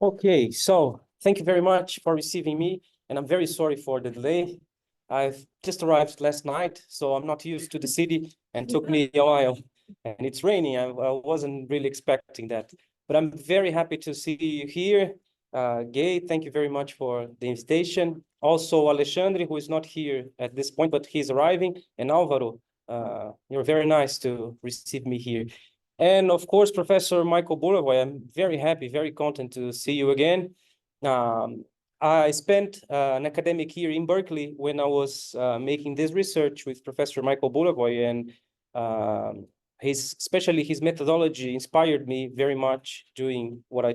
Okay, so thank you very much for receiving me, and I'm very sorry for the delay. I've just arrived last night, so I'm not used to the city, and took me a while. And it's raining. I wasn't really expecting that, but I'm very happy to see you here. Gay, thank you very much for the invitation. Also, Alexandre, who is not here at this point, but he's arriving, and Alvaro, you're very nice to receive me here. And of course, Professor Michael Boulavoy, I'm very happy, very content to see you again. I spent an academic year in Berkeley when I was making this research with Professor Michael Boulavoy, and especially his methodology inspired me very much doing what I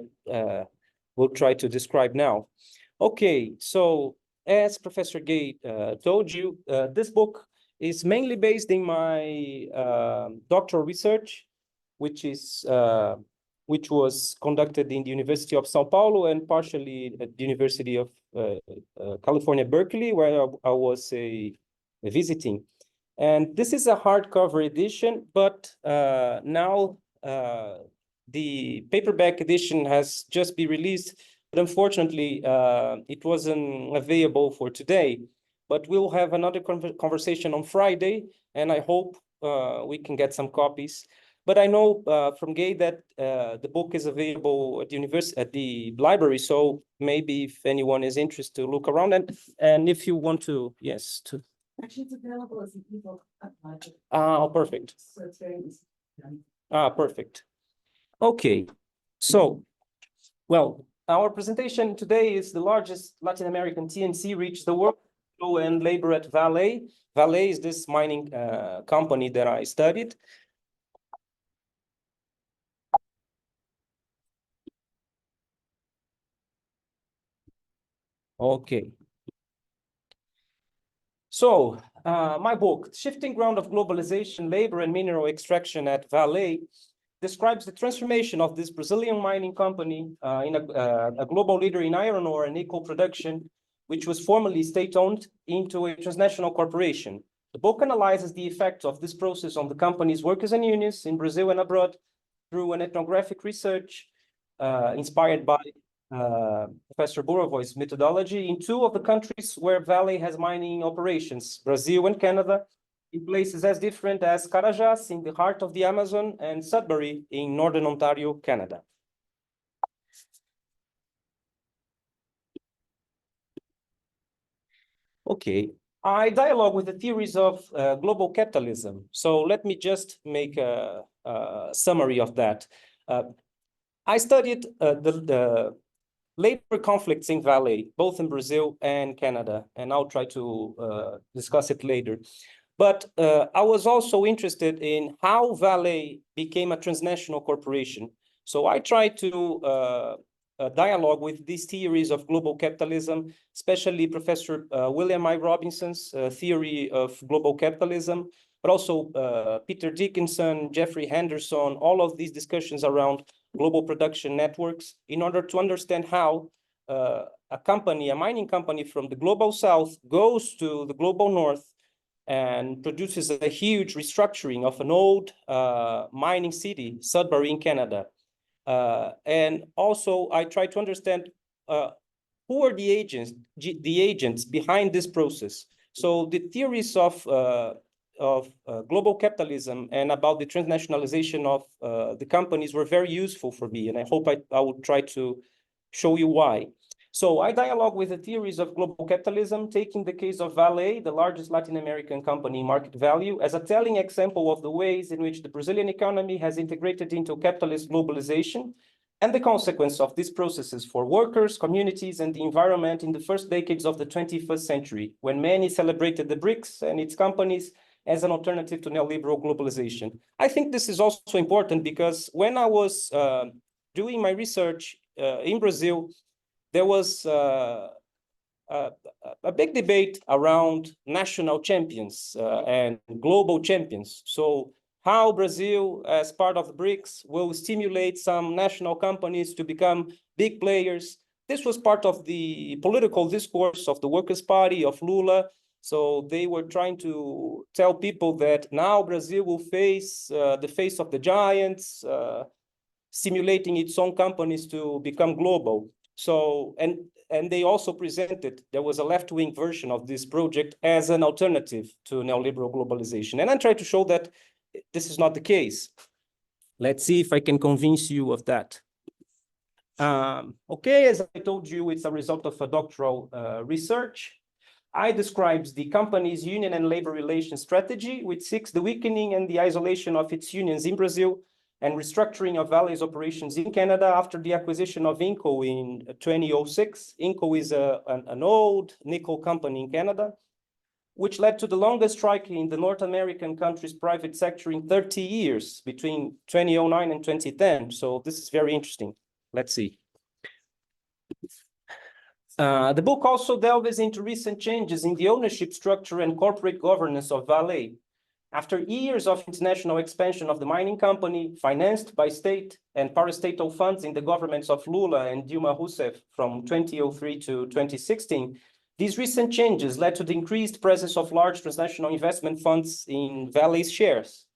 will try to describe now. Okay, so as Professor Gay told you, this book is mainly based in my doctoral research, which was conducted in the University of São Paulo and partially at the University of California, Berkeley, where I was visiting. And this is a hardcover edition, but now the paperback edition has just been released. But unfortunately, it wasn't available for today. But we'll have another conversation on Friday, and I hope we can get some copies. But I know from Gay that the book is available at the library. So maybe if anyone is interested to look around, and if you want to, yes, to. Actually, it's available as an ebook. Oh, perfect. So it's very easy. Perfect. Okay, so, well, our presentation today is the largest Latin American TNC reached the world and labor at Vale. Vale is this mining company that I studied. Okay. So, my book, Shifting Ground of Globalization, Labor and Mineral Extraction at Vale, describes the transformation of this Brazilian mining company in a global leader in iron ore and nickel production, which was formerly state-owned, into a transnational corporation. The book analyzes the effects of this process on the company's workers and unions in Brazil and abroad through an ethnographic research inspired by Professor Boulavoy's methodology in two of the countries where Vale has mining operations, Brazil and Canada, in places as different as Carajás in the heart of the Amazon and Sudbury in Northern Ontario, Canada. Okay, I dialogue with the theories of global capitalism. So let me just make a summary of that. I studied the labor conflicts in Vale, both in Brazil and Canada, and I'll try to discuss it later. But I was also interested in how Vale became a transnational corporation. So I tried to dialogue with these theories of global capitalism, especially Professor William I. Robinson's theory of global capitalism, but also Peter Dickinson, Jeffrey Henderson, all of these discussions around global production networks in order to understand how a mining company from the global south goes to the global north and produces a huge restructuring of an old mining city, Sudbury in Canada. And also I try to understand who are the agents behind this process. So the theories of global capitalism and about the transnationalization of the companies were very useful for me, and I hope I will try to show you why. So I dialogue with the theories of global capitalism, taking the case of Vale, the largest Latin American company in market value, as a telling example of the ways in which the Brazilian economy has integrated into capitalist globalization and the consequence of these processes for workers, communities, and the environment in the first decades of the 21st century, when many celebrated the BRICS and its companies as an alternative to neoliberal globalization. I think this is also important because when I was doing my research in Brazil, there was a big debate around national champions and global champions. So how Brazil, as part of the BRICS, will stimulate some national companies to become big players. This was part of the political discourse of the Workers' Party, of Lula. So they were trying to tell people that now Brazil will face the face of the giants, simulating its own companies to become global. So, and they also presented, there was a left-wing version of this project as an alternative to neoliberal globalization. And I try to show that this is not the case. Let's see if I can convince you of that. Okay, as I told you, it's a result of a doctoral research. I describes the company's union and labor relations strategy, which seeks the weakening and the isolation of its unions in Brazil and restructuring of Vale's operations in Canada after the acquisition of Inco in 2006. Inco is an old nickel company in Canada, which led to the longest strike in the North American country's private sector in 30 years, between 2009 and 2010. So this is very interesting. Let's see. The book also delves into recent changes in the ownership structure and corporate governance of Vale. After years of international expansion of the mining company, financed by state and parastatal funds in the governments of Lula and Dilma Rousseff from 2003 to 2016, these recent changes led to the increased presence of large transnational investment funds in Vale's shares.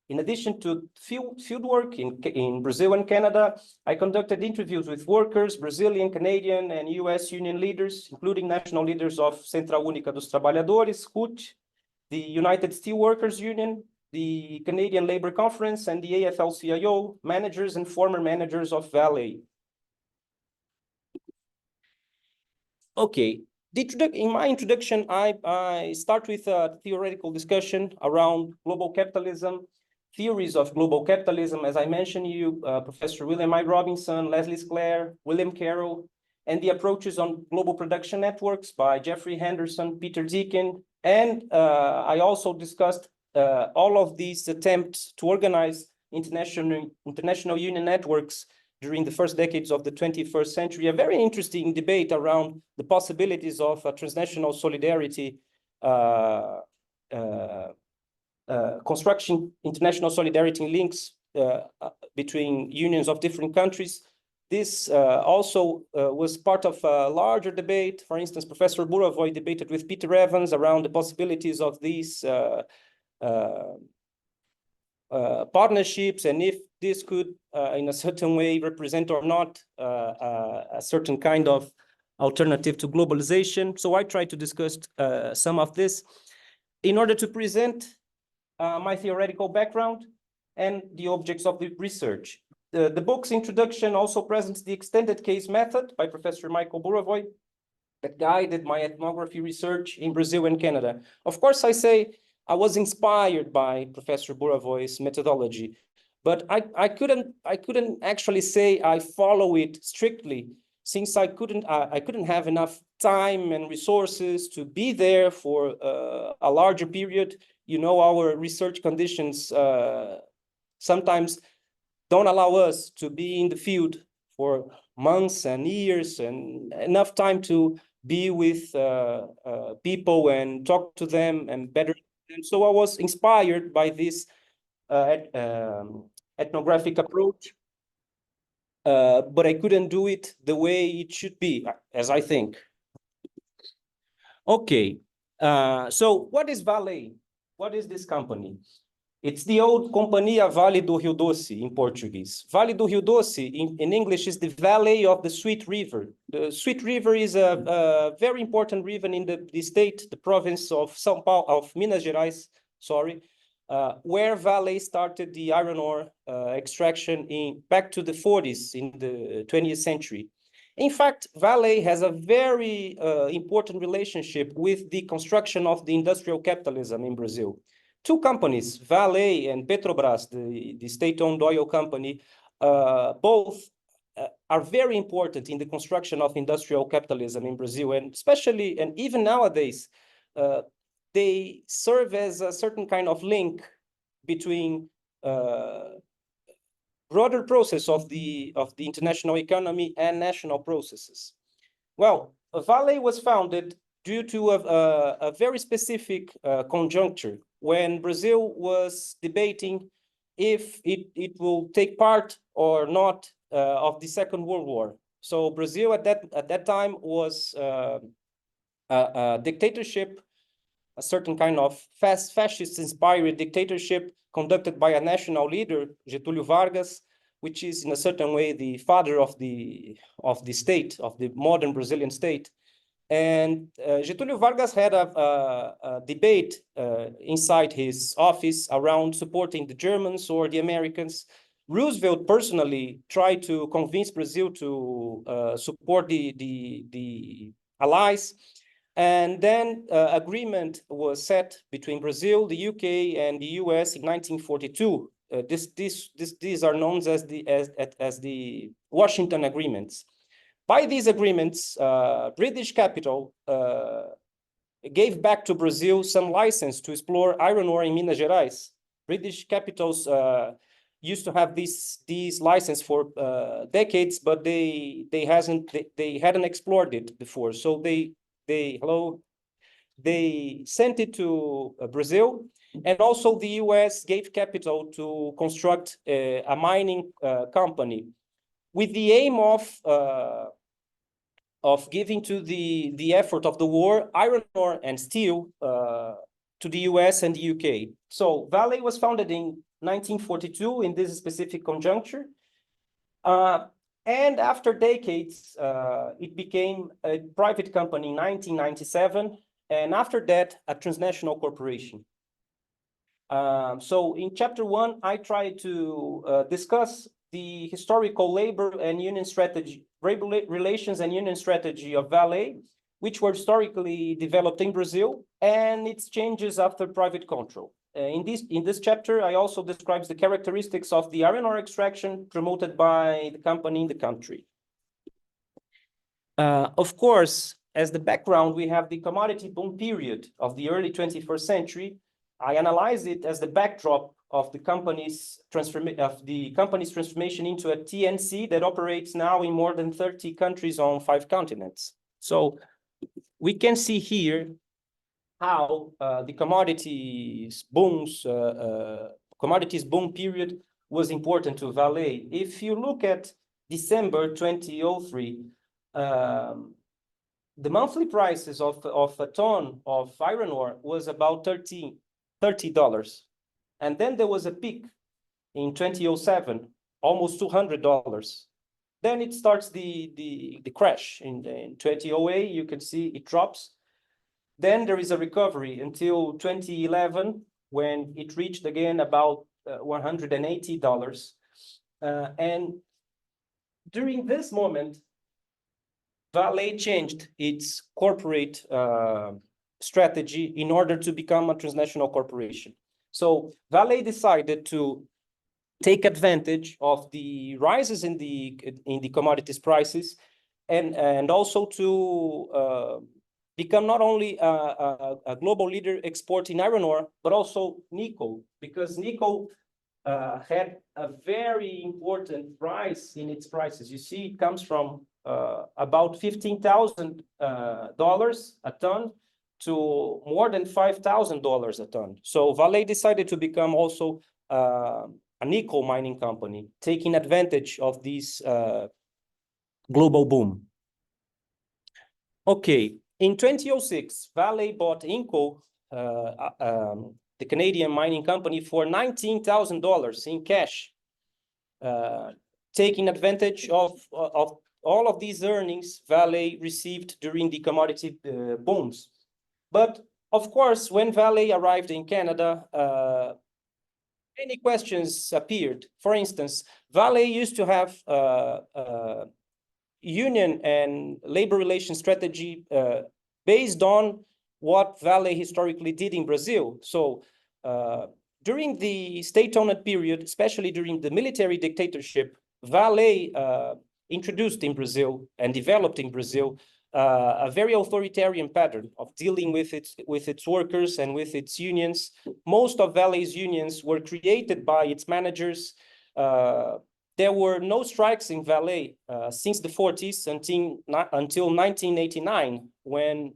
In addition to field work in Brazil and Canada, I conducted interviews with workers, Brazilian, Canadian, and US union leaders, including national leaders of Central Única dos Trabalhadores, CUT, the United Steelworkers Union, the Canadian Labour Conference, and the AFL-CIO, managers and former managers of Vale. Okay, in my introduction, I start with a theoretical discussion around global capitalism, theories of global capitalism, as I mentioned you, Professor William I. Robinson, Leslie Sclair, William Carroll, and the approaches on global production networks by Jeffrey Henderson, Peter Deakin, and I also discussed all of these attempts to organize international union networks during the first decades of the 21st century, a very interesting debate around the possibilities of transnational solidarity, construction international solidarity links between unions of different countries. This also was part of a larger debate. For instance, Professor Buravoy debated with Peter Evans around the possibilities of these partnerships and if this could, in a certain way, represent or not a certain kind of alternative to globalization. So I tried to discuss some of this in order to present my theoretical background and the objects of the research. The book's introduction also presents the extended case method by Professor Michael Buravoy that guided my ethnography research in Brazil and Canada. Of course, I say I was inspired by Professor Buravoy's methodology, but I couldn't actually say I follow it strictly, since I couldn't have enough time and resources to be there for a larger period. You know, our research conditions sometimes don't allow us to be in the field for months and years and enough time to be with people and talk to them and better. And so I was inspired by this ethnographic approach, but I couldn't do it the way it should be, as I think. Okay, so what is Vale? What is this company? It's the old Companhia Vale do Rio Doce in Portuguese. Vale do Rio Doce in English is the Valley of the Sweet River. The Sweet River is a very important river in the state, the province of São Paulo, of Minas Gerais, sorry, where Vale started the iron ore extraction back to the 40s in the 20th century. In fact, Vale has a very important relationship with the construction of the industrial capitalism in Brazil. Two companies, Vale and Petrobras, the state-owned oil company, both are very important in the construction of industrial capitalism in Brazil, and especially, and even nowadays, they serve as a certain kind of link between broader process of the international economy and national processes. Well, Vale was founded due to a very specific conjuncture when Brazil was debating if it will take part or not of the Second World War. So Brazil at that time was a dictatorship, a certain kind of fascist-inspired dictatorship conducted by a national leader, Getúlio Vargas, which is in a certain way the father of the state, of the modern Brazilian state. And Getúlio Vargas had a debate inside his office around supporting the Germans or the Americans. Roosevelt personally tried to convince Brazil to support the Allies. And then agreement was set between Brazil, the UK, and the US in 1942. These are known as the Washington Agreements. By these agreements, British capital gave back to Brazil some license to explore iron ore in Minas Gerais. British capitals used to have these license for decades, but they hadn't explored it before. So they sent it to Brazil, and also the US gave capital to construct a mining company with the aim of giving to the effort of the war iron ore and steel to the US and the UK. So Vale was founded in 1942 in this specific conjuncture. And after decades, it became a private company in 1997. And after that, a transnational corporation. So in chapter 1, I tried to discuss the historical labor and union strategy, relations and union strategy of Vale, which were historically developed in Brazil, and its changes after private control. In this chapter, I also describe the characteristics of the iron ore extraction promoted by the company in the country. Of course, as the background, we have the commodity boom period of the early 21st century. I analyze it as the backdrop of the company's transformation into a TNC that operates now in more than 30 countries on 5 continents. So we can see here how the commodities boom period was important to Vale. If you look at December 2003, the monthly prices of a ton of iron ore was about $30. And then there was a peak in 2007, almost $200. Then it starts the crash. In 2008, you can see it drops. Then there is a recovery until 2011, when it reached again about $180. And during this moment, Vale changed its corporate strategy in order to become a transnational corporation. So Vale decided to take advantage of the rises in the commodities prices, and also to become not only a global leader exporting iron ore, but also nickel, because nickel had a very important rise in its prices. You see, it comes from about $15,000 a ton to more than $5,000 a ton. So Vale decided to become also a nickel mining company, taking advantage of this global boom. Okay, in 2006, Vale bought Inco, the Canadian mining company, for $19,000 in cash, taking advantage of all of these earnings Vale received during the commodity booms. But of course, when Vale arrived in Canada, many questions appeared. For instance, Vale used to have union and labor relations strategy based on what Vale historically did in Brazil. So during the state-owned period, especially during the military dictatorship, Vale introduced in Brazil and developed in Brazil a very authoritarian pattern of dealing with its workers and with its unions. Most of Vale's unions were created by its managers. There were no strikes in Vale since the 40s until 1989, when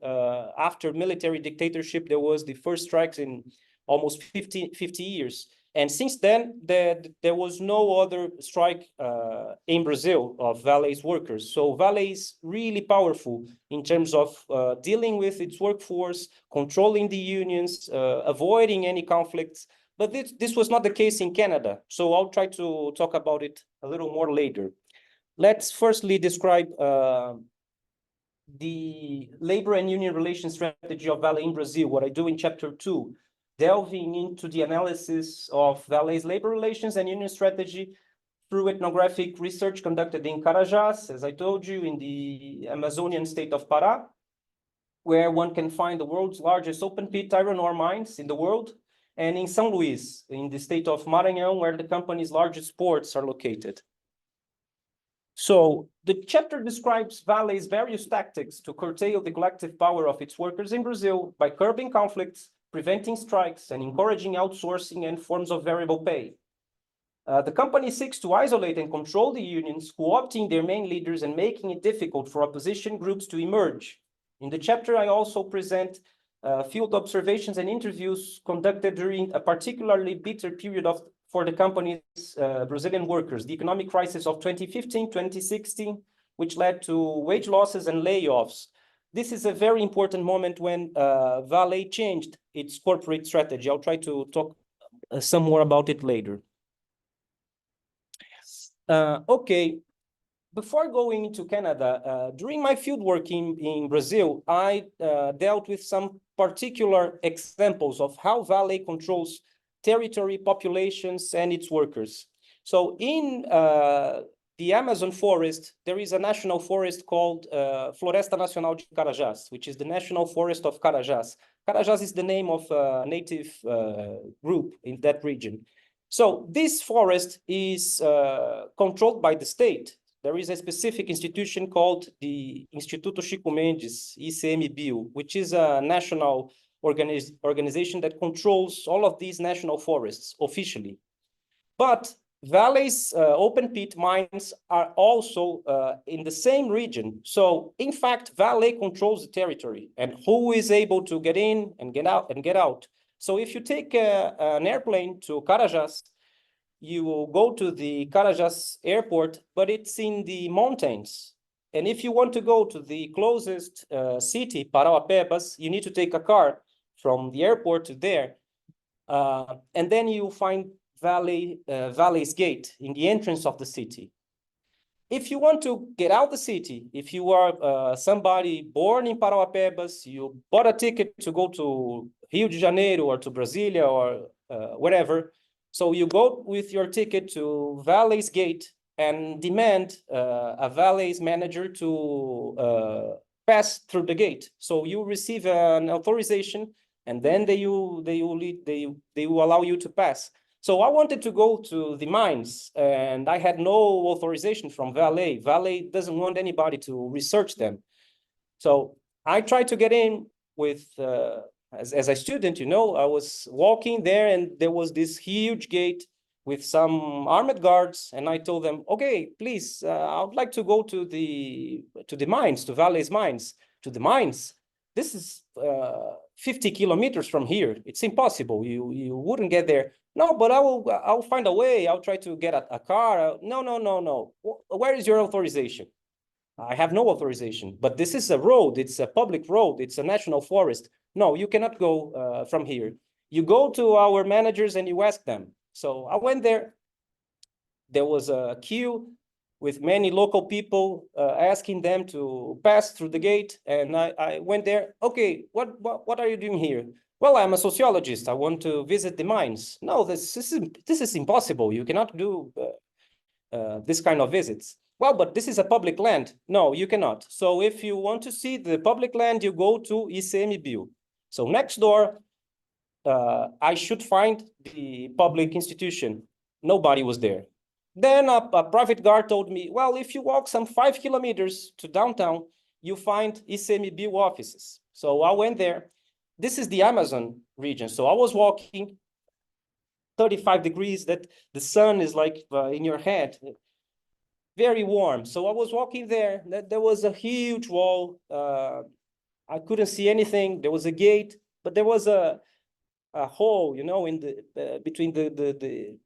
after military dictatorship, there was the first strikes in almost 50 years. And since then, there was no other strike in Brazil of Vale's workers. So Vale is really powerful in terms of dealing with its workforce, controlling the unions, avoiding any conflicts. But this was not the case in Canada. So I'll try to talk about it a little more later. Let's firstly describe the labor and union relations strategy of Vale in Brazil, what I do in chapter 2, delving into the analysis of Vale's labor relations and union strategy through ethnographic research conducted in Carajás, as I told you, in the Amazonian state of Pará, where one can find the world's largest open pit iron ore mines in the world, and in São Luís, in the state of Maranhão, where the company's largest ports are located. So the chapter describes Vale's various tactics to curtail the collective power of its workers in Brazil by curbing conflicts, preventing strikes, and encouraging outsourcing and forms of variable pay. The company seeks to isolate and control the unions, co-opting their main leaders and making it difficult for opposition groups to emerge. In the chapter, I also present field observations and interviews conducted during a particularly bitter period for the company's Brazilian workers, the economic crisis of 2015-2016, which led to wage losses and layoffs. This is a very important moment when Vale changed its corporate strategy. I'll try to talk some more about it later. Okay, before going into Canada, during my fieldwork in Brazil, I dealt with some particular examples of how Vale controls territory, populations, and its workers. So in the Amazon forest, there is a national forest called Floresta Nacional de Carajás, which is the national forest of Carajás. Carajás is the name of a native group in that region. So this forest is controlled by the state. There is a specific institution called the Instituto Chico Mendes, ICMBio, which is a national organization that controls all of these national forests officially. But Vale's open pit mines are also in the same region. So in fact, Vale controls the territory and who is able to get in and get out. So if you take an airplane to Carajás, you will go to the Carajás airport, but it's in the mountains. And if you want to go to the closest city, Parauapebas, you need to take a car from the airport to there. And then you find Vale's gate in the entrance of the city. If you want to get out the city, if you are somebody born in Parauapebas, you bought a ticket to go to Rio de Janeiro or to Brasilia or wherever, so you go with your ticket to Vale's gate and demand a Vale's manager to pass through the gate. So you receive an authorization, and then they will allow you to pass. So I wanted to go to the mines, and I had no authorization from Vale. Vale doesn't want anybody to research them. So I tried to get in with, as a student, you know, I was walking there, and there was this huge gate with some armed guards, and I told them, okay, please, I would like to go to the mines, to Vale's mines. To the mines? This is 50 kilometers from here. It's impossible. You wouldn't get there. No, but I'll find a way. I'll try to get a car. No. Where is your authorization? I have no authorization, but this is a road. It's a public road. It's a national forest. No, you cannot go from here. You go to our managers and you ask them. So I went there. There was a queue with many local people asking them to pass through the gate. And I went there. Okay, what are you doing here? Well, I'm a sociologist. I want to visit the mines. No, this is impossible. You cannot do this kind of visits. Well, but this is a public land. No, you cannot. So if you want to see the public land, you go to ICMBio. So next door, I should find the public institution. Nobody was there. Then a private guard told me, well, if you walk some 5 kilometers to downtown, you find ICMBio offices. So I went there. This is the Amazon region. So I was walking 35 degrees, that the sun is like in your head, very warm. So I was walking there. There was a huge wall. I couldn't see anything. There was a gate, but there was a hole, you know, in the between the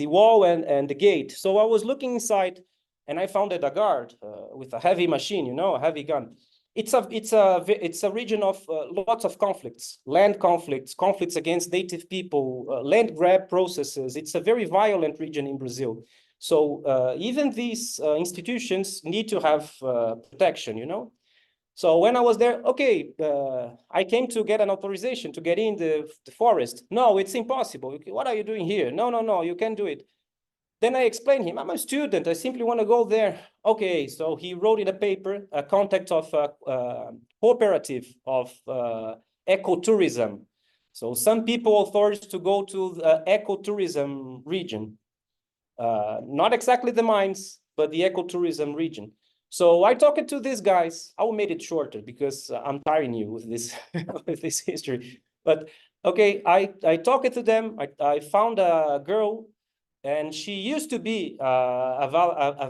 wall and the gate. So I was looking inside, and I found a guard with a heavy machine, you know, a heavy gun. It's a region of lots of conflicts, land conflicts, conflicts against native people, land grab processes. It's a very violent region in Brazil. So even these institutions need to have protection, you know? So when I was there, okay, I came to get an authorization to get in the forest. No, it's impossible. What are you doing here? No, no, no, you can't do it. Then I explained him, I'm a student. I simply want to go there. Okay, so he wrote in a paper a contact of a cooperative of ecotourism. So some people authorized to go to the ecotourism region. Not exactly the mines, but the ecotourism region. So I talked to these guys. I will make it shorter because I'm tiring you with this with this history. But okay, I talked to them. I found a girl, and she used to be a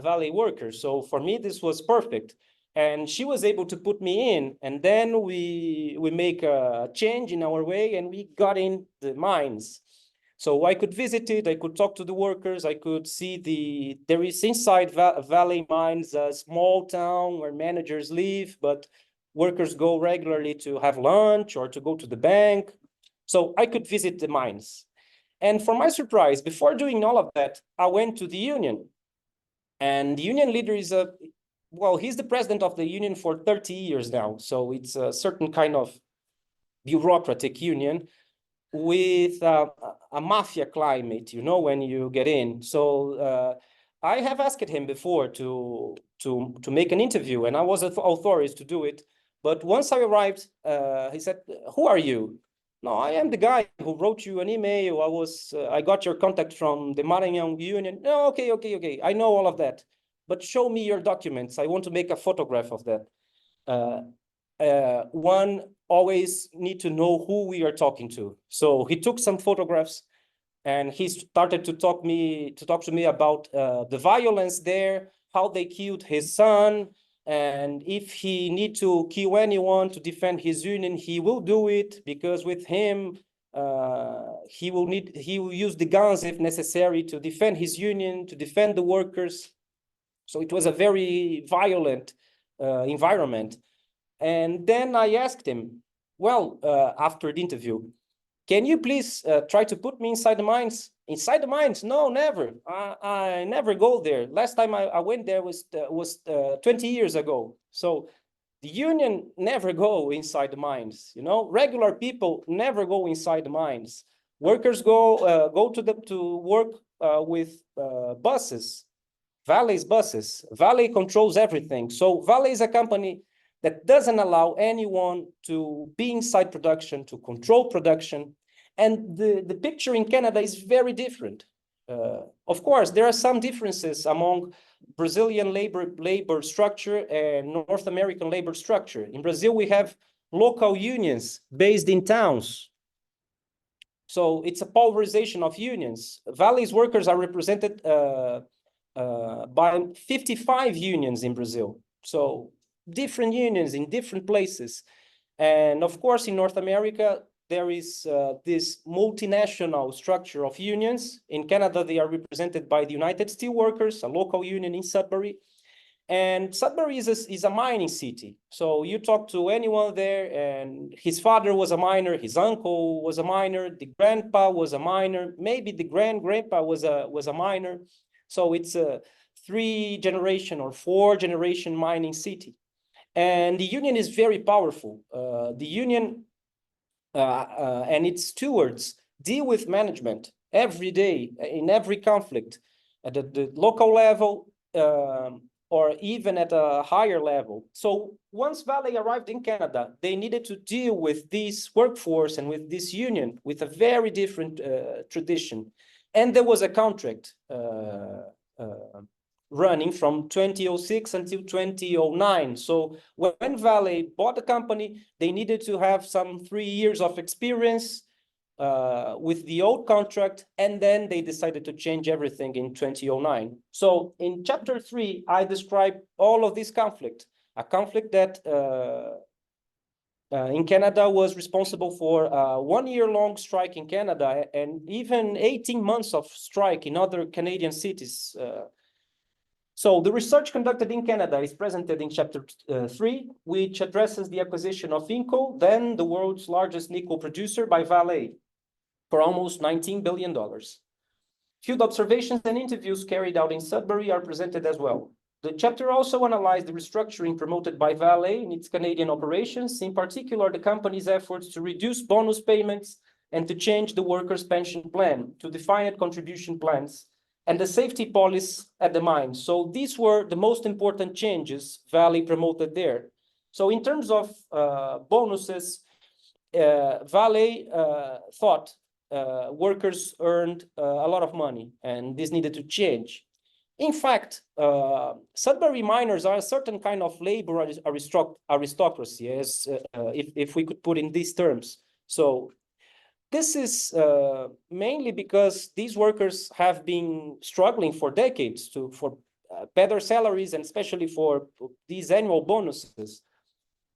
Vale worker. So for me, this was perfect. And she was able to put me in, and then we make a change in our way, and we got in the mines. So I could visit it, I could talk to the workers, I could see there is inside Valley Mines a small town where managers live, but workers go regularly to have lunch or to go to the bank. So I could visit the mines. And for my surprise, before doing all of that, I went to the union. And the union leader is well, he's the president of the union for 30 years now. So it's a certain kind of bureaucratic union with a mafia climate, you know, when you get in. So I have asked him before to make an interview, and I was authorized to do it. But once I arrived, he said, "Who are you?" No, I am the guy who wrote you an email. I got your contact from the Maranhão Union. No, okay. I know all of that, but show me your documents. I want to make a photograph of that. One always need to know who we are talking to. So he took some photographs, and he started to talk to me about the violence there, how they killed his son, and if he need to kill anyone to defend his union, he will do it, because with him, he will use the guns if necessary to defend his union, to defend the workers. So it was a very violent environment. And then I asked him, well, after the interview, can you please try to put me inside the mines? Inside the mines? No, never. I never go there. Last time I went there was 20 years ago. So the union never go inside the mines. You know, regular people never go inside the mines. Workers go to work with buses, Vale's buses. Vale controls everything. So Vale is a company that doesn't allow anyone to be inside production, to control production. And the picture in Canada is very different. Of course, there are some differences among Brazilian labor structure and North American labor structure. In Brazil, we have local unions based in towns. So it's a pulverization of unions. Vale's workers are represented by 55 unions in Brazil. So different unions in different places. And of course, in North America, there is this multinational structure of unions. In Canada, they are represented by the United Steelworkers, a local union in Sudbury. And Sudbury is a mining city. So you talk to anyone there, and his father was a miner, his uncle was a miner, the grandpa was a miner, maybe the grandpa was a miner. So it's a 3-generation or 4-generation mining city. And the union is very powerful. The union and its stewards deal with management every day in every conflict at the local level or even at a higher level. So once Vale arrived in Canada, they needed to deal with this workforce and with this union with a very different tradition. And there was a contract running from 2006 until 2009. So when Vale bought the company, they needed to have some 3 years of experience with the old contract, and then they decided to change everything in 2009. So in chapter 3, I describe all of this conflict, a conflict that in Canada was responsible for a 1-year-long strike in Canada and even 18 months of strike in other Canadian cities. So the research conducted in Canada is presented in chapter 3, which addresses the acquisition of Inco, then the world's largest nickel producer, by Vale for almost $19 billion. Field observations and interviews carried out in Sudbury are presented as well. The chapter also analyzed the restructuring promoted by Vale in its Canadian operations, in particular the company's efforts to reduce bonus payments and to change the workers' pension plan to defined contribution plans and the safety policy at the mine. So these were the most important changes Vale promoted there. So in terms of bonuses, Vale thought workers earned a lot of money and this needed to change. In fact, Sudbury miners are a certain kind of labor aristocracy, as if we could put in these terms. So this is mainly because these workers have been struggling for decades for better salaries and especially for these annual bonuses.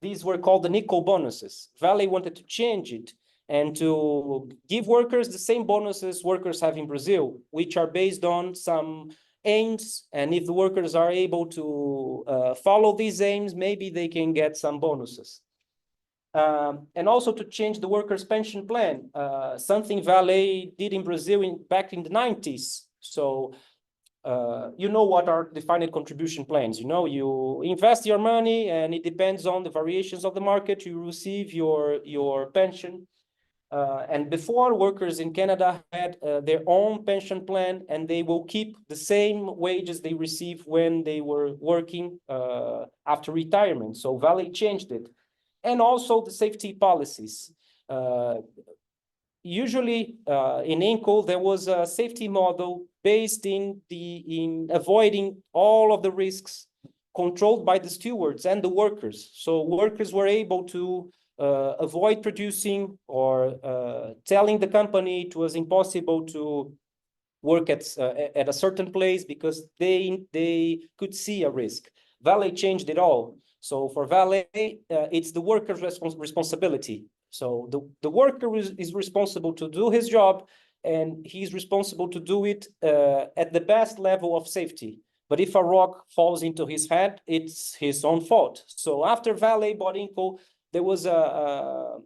These were called the nickel bonuses. Vale wanted to change it and to give workers the same bonuses workers have in Brazil, which are based on some aims, and if the workers are able to follow these aims, maybe they can get some bonuses. And also to change the workers' pension plan, something Vale did in Brazil back in the 90s. So you know what are defined contribution plans. You know, you invest your money and it depends on the variations of the market, you receive your pension. And before, workers in Canada had their own pension plan, and they will keep the same wages they receive when they were working after retirement. So Vale changed it. And also the safety policies. Usually in INCO, there was a safety model based in avoiding all of the risks controlled by the stewards and the workers. So workers were able to avoid producing or telling the company it was impossible to work at a certain place because they could see a risk. Vale changed it all. So for Vale, it's the worker's responsibility. So the worker is responsible to do his job, and he's responsible to do it at the best level of safety. But if a rock falls into his head, it's his own fault. So after Vale bought INCO, there was a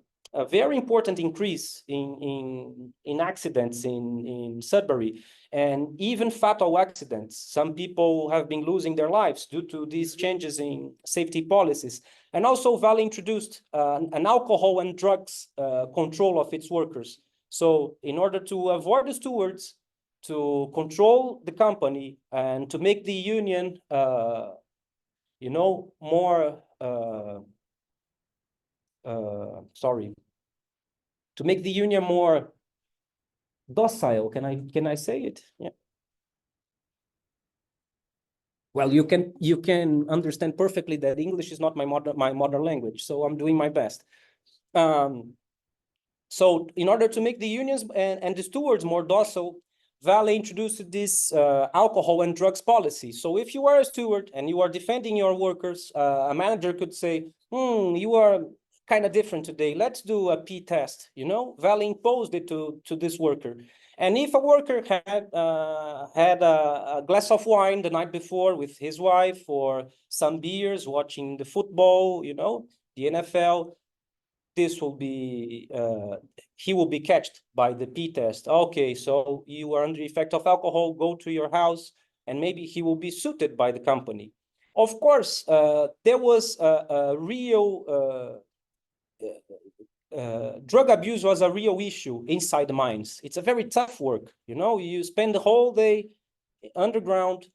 very important increase in accidents in Sudbury, and even fatal accidents. Some people have been losing their lives due to these changes in safety policies. And also Vale introduced an alcohol and drugs control of its workers. So in order to avoid the stewards, to control the company and to make the union, more, to make the union more docile. Can I say it? Yeah. Well, you can understand perfectly that English is not my mother language, so I'm doing my best. So in order to make the unions and the stewards more docile, Vale introduced this alcohol and drugs policy. So if you are a steward and you are defending your workers, a manager could say, you are kind of different today. Let's do a P test. Vale imposed it to this worker. And if a worker had a glass of wine the night before with his wife, or some beers watching the football, the NFL, this will be he will be catched by the P test. Okay, so you are under the effect of alcohol, go to your house, and maybe he will be suited by the company. Of course, there was a real drug abuse was a real issue inside the mines. It's a very tough work. You spend the whole day underground.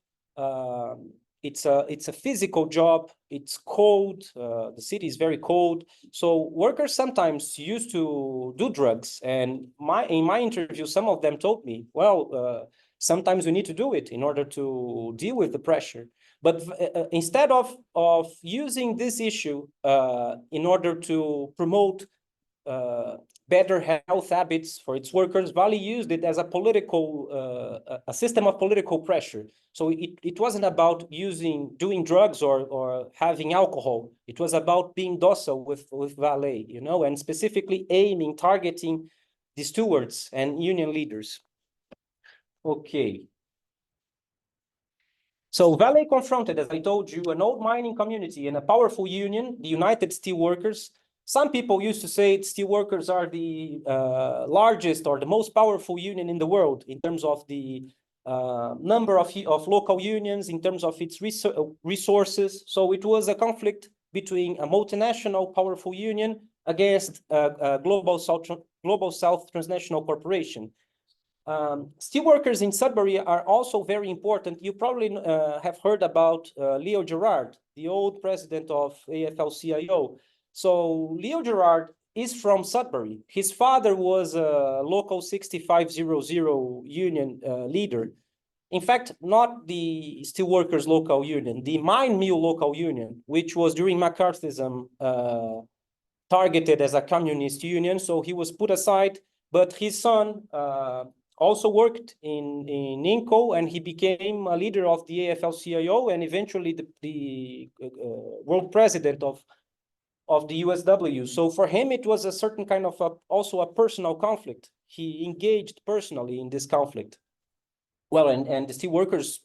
It's a physical job. It's cold. The city is very cold. So workers sometimes used to do drugs. And in my interview, some of them told me, well, sometimes we need to do it in order to deal with the pressure. But instead of using this issue in order to promote better health habits for its workers, Vale used it as a system of political pressure. So it wasn't about doing drugs or having alcohol. It was about being docile with Vale, and specifically targeting the stewards and union leaders. Okay. So Vale confronted, as I told you, an old mining community and a powerful union, the United Steelworkers, Some people used to say steelworkers are the largest or the most powerful union in the world in terms of the number of local unions, in terms of its resources. So it was a conflict between a multinational powerful union against a global South transnational corporation. Steelworkers in Sudbury are also very important. You probably have heard about Leo Gerard, the old president of AFL-CIO. So Leo Gerard is from Sudbury. His father was a local 6500 union leader. In fact, not the steelworkers local union, the mine mill local union, which was during McCarthyism targeted as a communist union. So he was put aside, but his son also worked in INCO, and he became a leader of the AFL-CIO and eventually the world president of the USW. So for him, it was a certain kind of also a personal conflict. He engaged personally in this conflict. Well, and the steelworkers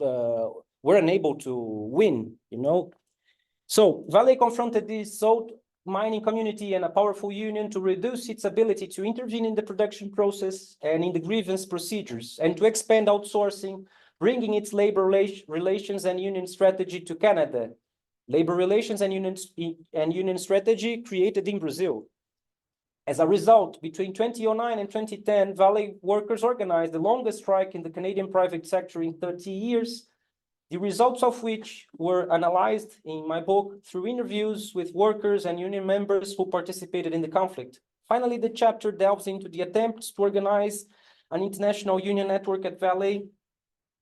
were unable to win, you know. So Vale confronted this salt mining community and a powerful union to reduce its ability to intervene in the production process and in the grievance procedures, and to expand outsourcing, bringing its labor relations and union strategy to Canada. Labor relations and union strategy created in Brazil. As a result, between 2009 and 2010, Vale workers organized the longest strike in the Canadian private sector in 30 years, the results of which were analyzed in my book through interviews with workers and union members who participated in the conflict. Finally, the chapter delves into the attempts to organize an international union network at Vale,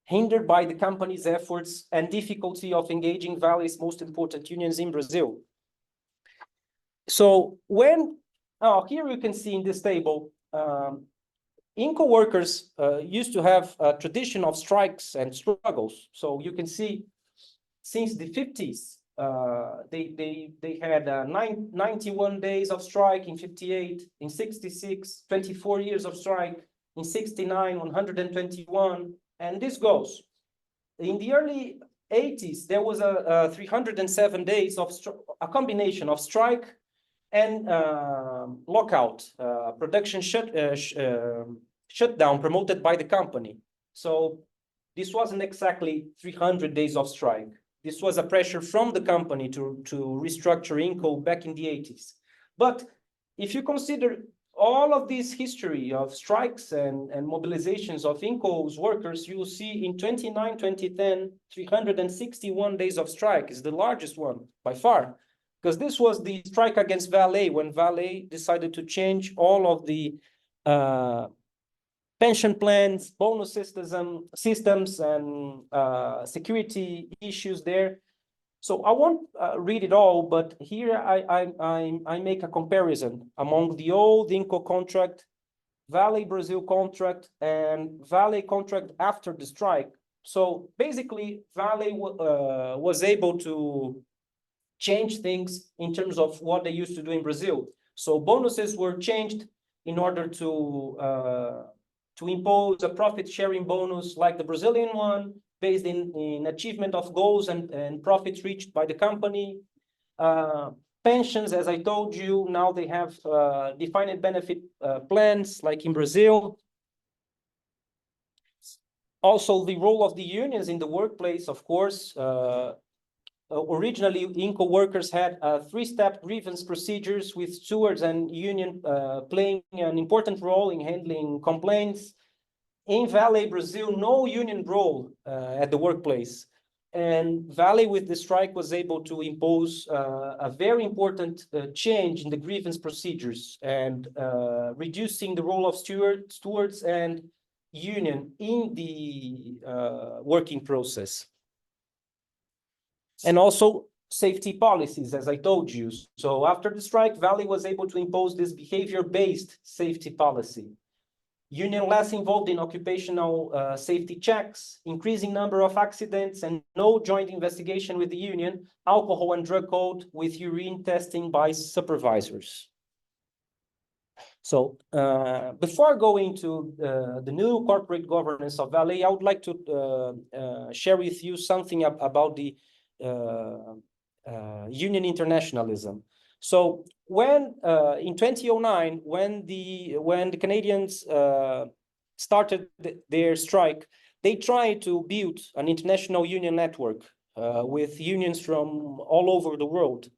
hindered by the company's efforts and difficulty of engaging Vale's most important unions in Brazil. So here you can see in this table, INCO workers used to have a tradition of strikes and struggles. So you can see since the 50s, they had 91 days of strike in 58, in 66, 24 years of strike, in 69, 121, and this goes. In the early 80s, there was a 307 days of a combination of strike and lockout, production shutdown promoted by the company. So this wasn't exactly 300 days of strike. This was a pressure from the company to restructure INCO back in the 80s. But if you consider all of this history of strikes and mobilizations of INCO's workers, you will see in 2010, 361 days of strike is the largest one by far, because this was the strike against Vale, when Vale decided to change all of the pension plans, bonus systems, and security issues there. So I won't read it all, but here I make a comparison among the old INCO contract, Vale Brazil contract, and Vale contract after the strike. So basically, Vale was able to change things in terms of what they used to do in Brazil. So bonuses were changed in order to impose a profit-sharing bonus like the Brazilian one, based in achievement of goals and profits reached by the company. Pensions, as I told you, now they have defined benefit plans like in Brazil. Also, the role of the unions in the workplace, of course. Originally, INCO workers had three-step grievance procedures with stewards and union playing an important role in handling complaints. In Vale, Brazil, no union role at the workplace. And Vale, with the strike, was able to impose a very important change in the grievance procedures and reducing the role of stewards and union in the working process. And also safety policies, as I told you. So after the strike, Vale was able to impose this behavior-based safety policy. Union less involved in occupational safety checks, increasing number of accidents, and no joint investigation with the union, alcohol and drug code with urine testing by supervisors. So before going to the new corporate governance of Vale, I would like to share with you something about the union internationalism. So when in 2009, when the Canadians started their strike, they tried to build an international union network with unions from all over the world.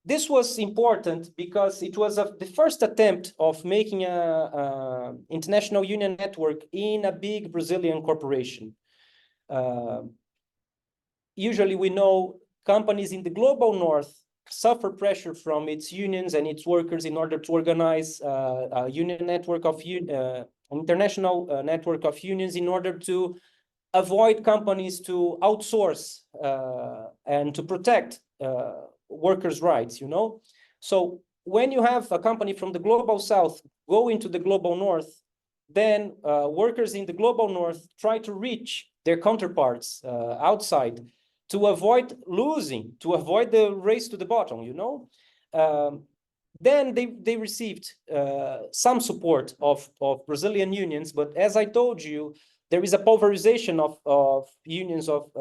This was important because it was the first attempt of making a international union network in a big Brazilian corporation. Usually we know companies in the global north suffer pressure from its unions and its workers in order to organize a union network of international network of unions in order to avoid companies to outsource and to protect workers' rights, you know? So when you have a company from the global south go into the global north, then workers in the global north try to reach their counterparts outside to avoid losing, to avoid the race to the bottom, you know? Then they received some support of Brazilian unions, but as I told you, there is a pulverization of unions of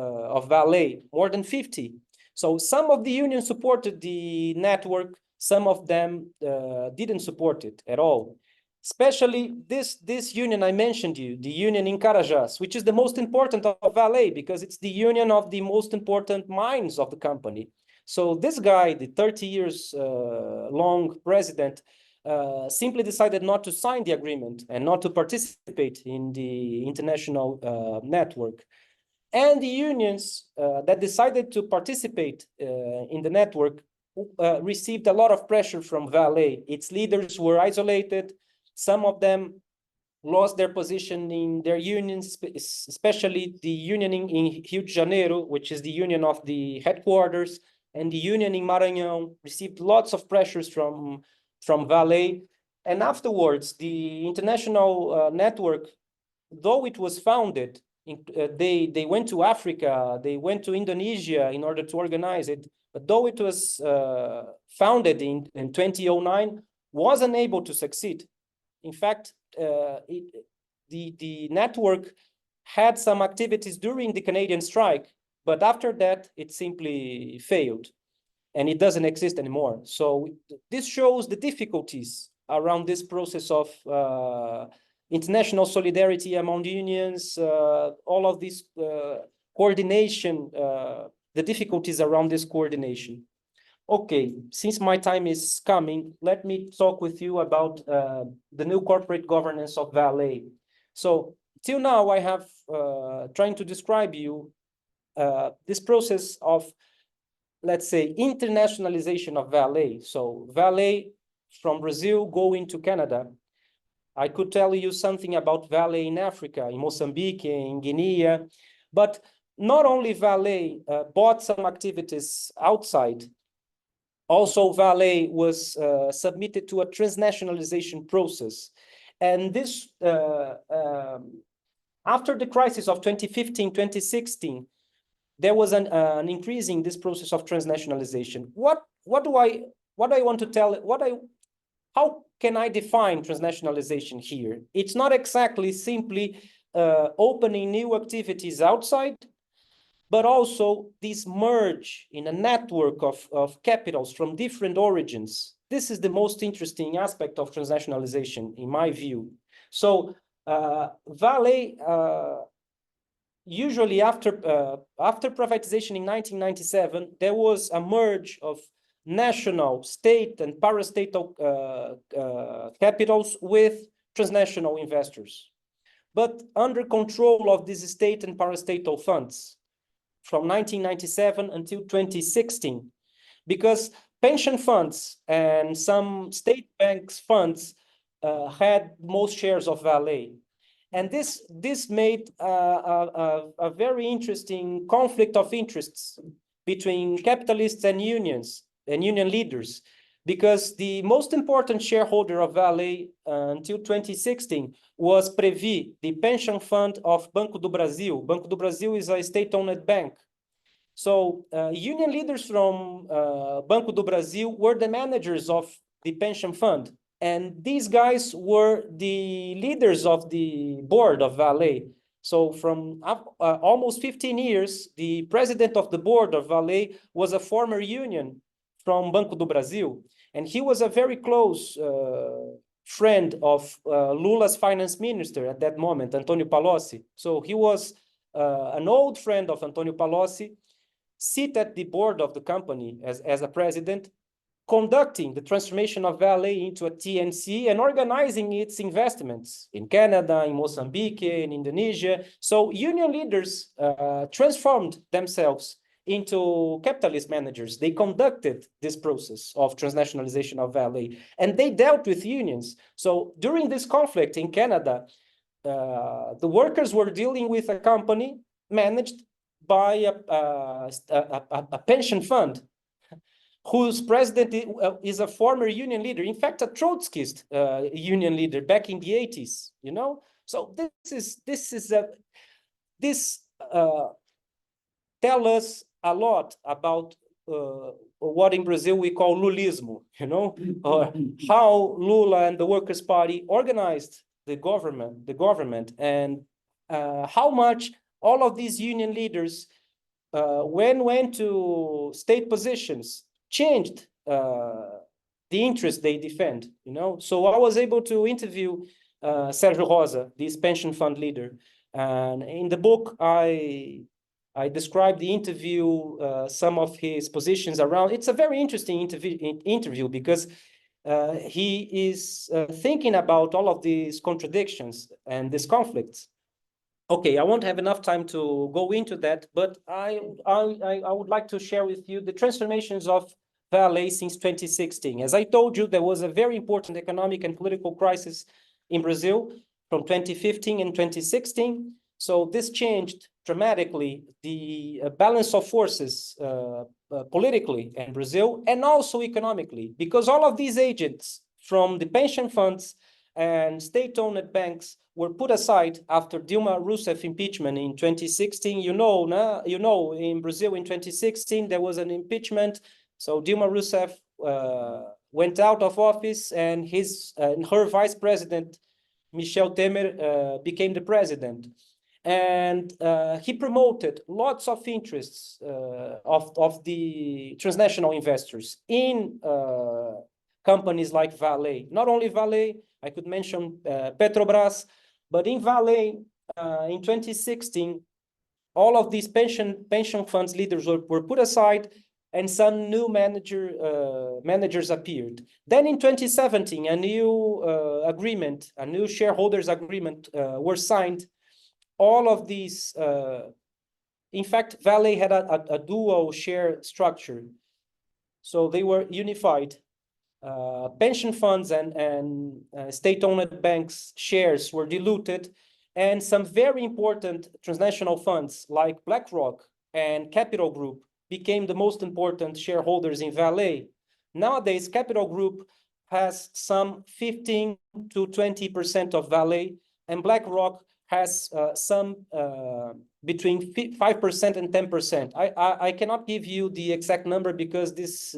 Vale, more than 50. So some of the unions supported the network, some of them didn't support it at all. Especially this union I mentioned you, the union in Carajás, which is the most important of Vale because it's the union of the most important mines of the company. So this guy, the 30 years long president, simply decided not to sign the agreement and not to participate in the international network. And the unions that decided to participate in the network received a lot of pressure from Vale. Its leaders were isolated. Some of them lost their position in their unions, especially the union in Rio de Janeiro, which is the union of the headquarters, and the union in Maranhão received lots of pressures from Vale. And afterwards, the international network, though it was founded, they went to Africa, they went to Indonesia in order to organize it, but though it was founded in 2009, was unable to succeed. In fact, the network had some activities during the Canadian strike, but after that, it simply failed and it doesn't exist anymore. So this shows the difficulties around this process of international solidarity among unions, all of this coordination, the difficulties around this coordination. Okay, since my time is coming, let me talk with you about the new corporate governance of Vale. So till now, I have trying to describe you this process of, let's say, internationalization of Vale. So Vale from Brazil going to Canada. I could tell you something about Vale in Africa, in Mozambique, in Guinea, but not only Vale bought some activities outside, also Vale was submitted to a transnationalization process. And this, after the crisis of 2015, 2016, there was an increase in this process of transnationalization. What do I want to tell, how can I define transnationalization here? It's not exactly simply opening new activities outside, but also this merge in a network of capitals from different origins. This is the most interesting aspect of transnationalization, in my view. So Vale, usually after privatization in 1997, there was a merge of national, state, and parastatal capitals with transnational investors, but under control of these state and parastatal funds from 1997 until 2016, because pension funds and some state banks funds had most shares of Vale. And this made a very interesting conflict of interests between capitalists and unions and union leaders, because the most important shareholder of Vale until 2016 was Previ, the pension fund of Banco do Brasil. Banco do Brasil is a state-owned bank. So union leaders from Banco do Brasil were the managers of the pension fund. And these guys were the leaders of the board of Vale. So from almost 15 years, the president of the board of Vale was a former union from Banco do Brasil, and he was a very close friend of Lula's finance minister at that moment, Antonio Palocci. So he was an old friend of Antonio Palocci, sit at the board of the company as a president, conducting the transformation of Vale into a TNC and organizing its investments in Canada, in Mozambique, in Indonesia. So union leaders transformed themselves into capitalist managers. They conducted this process of transnationalization of Vale, and they dealt with unions. So during this conflict in Canada, the workers were dealing with a company managed by a pension fund whose president is a former union leader, in fact, a Trotskyist union leader back in the 80s, you know? So this tell us a lot about what in Brazil we call Lulismo, you know, or how Lula and the Workers' Party organized the government, and how much all of these union leaders, when went to state positions, changed the interests they defend, you know. So I was able to interview Sergio Rosa, this pension fund leader, and in the book I described the interview, some of his positions around. It's a very interesting interview because he is thinking about all of these contradictions and these conflicts. Okay, I won't have enough time to go into that, but I would like to share with you the transformations of Vale since 2016. As I told you, there was a very important economic and political crisis in Brazil from 2015 and 2016. So this changed dramatically the balance of forces politically in Brazil and also economically, because all of these agents from the pension funds and state-owned banks were put aside after Dilma Rousseff impeachment in 2016. You know, in Brazil in 2016, there was an impeachment. So Dilma Rousseff went out of office, and her vice president, Michel Temer, became the president. And he promoted lots of interests of the transnational investors in companies like Vale. Not only Vale, I could mention Petrobras, but in Vale, in 2016, all of these pension funds leaders were put aside, and some new managers appeared. Then in 2017, a new shareholders agreement were signed. All of these, in fact, Vale had a dual share structure. So they were unified. Pension funds and state-owned banks' shares were diluted, and some very important transnational funds like BlackRock and Capital Group became the most important shareholders in Vale. Nowadays, Capital Group has some 15 to 20% of Vale, and BlackRock has some between 5% and 10%. I cannot give you the exact number because this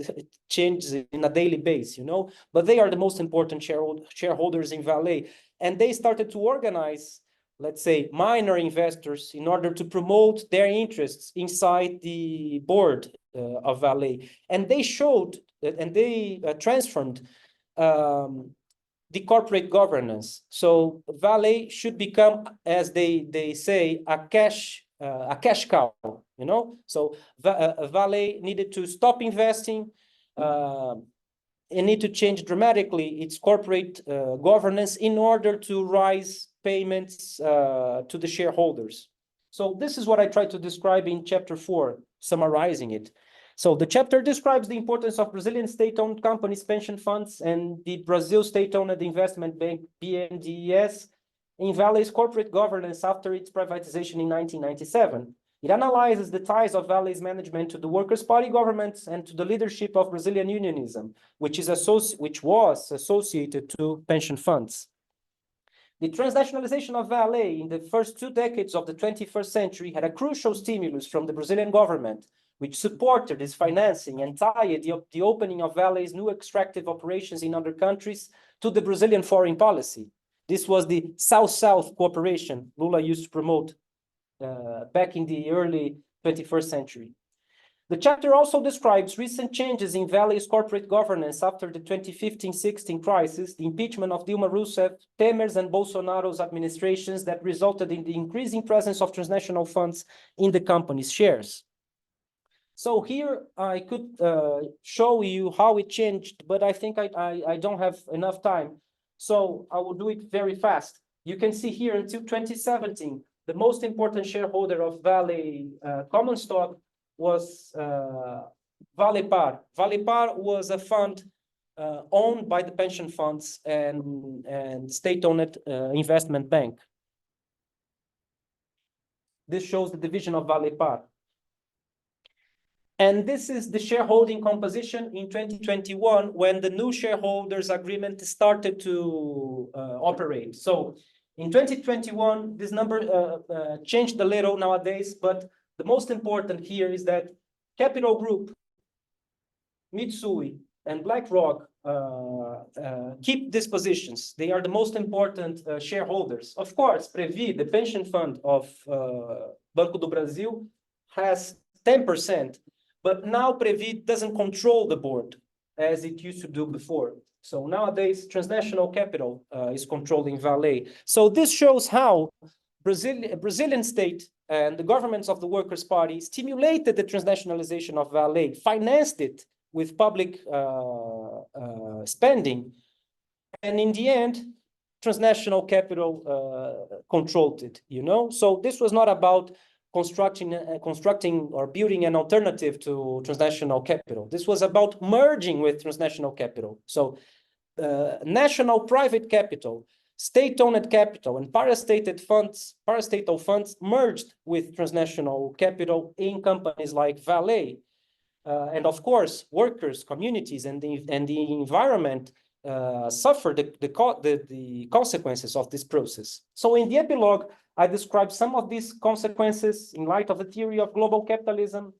changes in a daily basis, you know, but they are the most important shareholders in Vale. And they started to organize, let's say, minor investors in order to promote their interests inside the board of Vale. And they showed, and they transformed the corporate governance. So Vale should become, as they say, a cash cow, you know? So Vale needed to stop investing, it need to change dramatically its corporate governance in order to raise payments to the shareholders. So this is what I tried to describe in chapter 4, summarizing it. So the chapter describes the importance of Brazilian state-owned companies, pension funds, and the Brazil State-Owned Investment Bank, BNDES, in Vale's corporate governance after its privatization in 1997. It analyzes the ties of Vale's management to the Workers' Party governments and to the leadership of Brazilian unionism, which was associated to pension funds. The transnationalization of Vale in the first 2 decades of the 21st century had a crucial stimulus from the Brazilian government, which supported its financing and tied the opening of Vale's new extractive operations in other countries to the Brazilian foreign policy. This was the South-South cooperation Lula used to promote back in the early 21st century. The chapter also describes recent changes in Vale's corporate governance after the 2015-16 crisis, the impeachment of Dilma Rousseff, Temer's and Bolsonaro's administrations that resulted in the increasing presence of transnational funds in the company's shares. So here I could show you how it changed, but I think I don't have enough time. So I will do it very fast. You can see here until 2017, the most important shareholder of Vale common stock was Valepar. Valepar was a fund owned by the pension funds and state-owned investment bank. This shows the division of Valepar. And this is the shareholding composition in 2021 when the new shareholders agreement started to operate. So in 2021, this number changed a little nowadays, but the most important here is that Capital Group, Mitsui, and BlackRock keep these positions. They are the most important shareholders. Of course, Previ, the pension fund of Banco do Brasil, has 10%, but now Previ doesn't control the board as it used to do before. So nowadays, transnational capital is controlling Vale. So this shows how Brazilian state and the governments of the Workers' Party stimulated the transnationalization of Vale, financed it with public spending, and in the end, transnational capital controlled it. You know, so this was not about constructing or building an alternative to transnational capital. This was about merging with transnational capital. So national private capital, state-owned capital, and parastatal funds merged with transnational capital in companies like Vale. And of course, workers, communities, and the environment suffer the consequences of this process. So in the epilogue, I describe some of these consequences in light of the theory of global capitalism,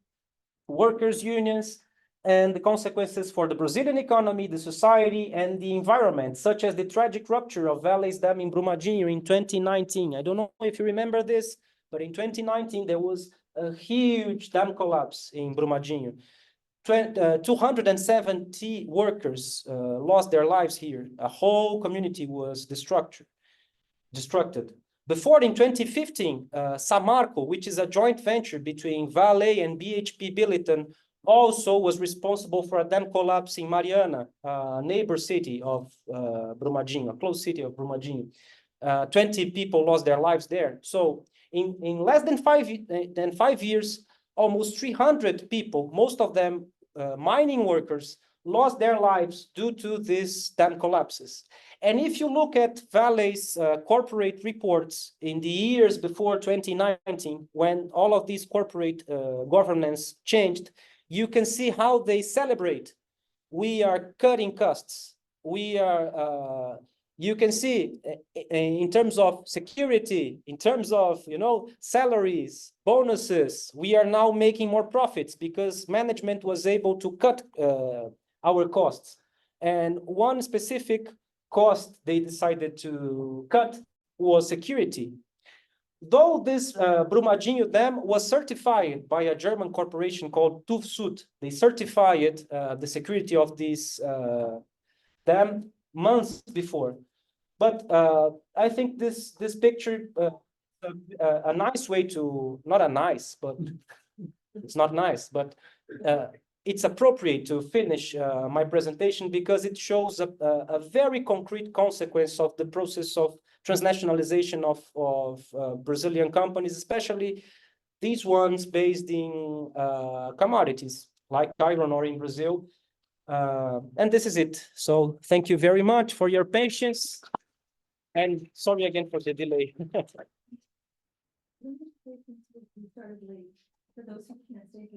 workers' unions, and the consequences for the Brazilian economy, the society, and the environment, such as the tragic rupture of Vale's dam in Brumadinho in 2019. I don't know if you remember this, but in 2019, there was a huge dam collapse in Brumadinho. 270 workers lost their lives here. A whole community was destructed. Before, in 2015, Samarco, which is a joint venture between Vale and BHP Billiton, also was responsible for a dam collapse in Mariana, a neighbor city of Brumadinho, a close city of Brumadinho. 20 people lost their lives there. So in less than 5 years, almost 300 people, most of them mining workers, lost their lives due to these dam collapses. And if you look at Vale's corporate reports in the years before 2019, when all of these corporate governance changed, you can see how they celebrate. We are cutting costs. We are, you can see in terms of security, in terms of, you know, salaries, bonuses, we are now making more profits because management was able to cut our costs. And one specific cost they decided to cut was security. Though this Brumadinho dam was certified by a German corporation called TÜV Süd, they certified the security of this dam months before. But I think this picture, a nice way to, not a nice, but it's not nice, but it's appropriate to finish my presentation because it shows a very concrete consequence of the process of transnationalization of Brazilian companies, especially these ones based in commodities like iron ore in Brazil. And this is it. So thank you very much for your patience. And sorry again for the delay. For those who can't stay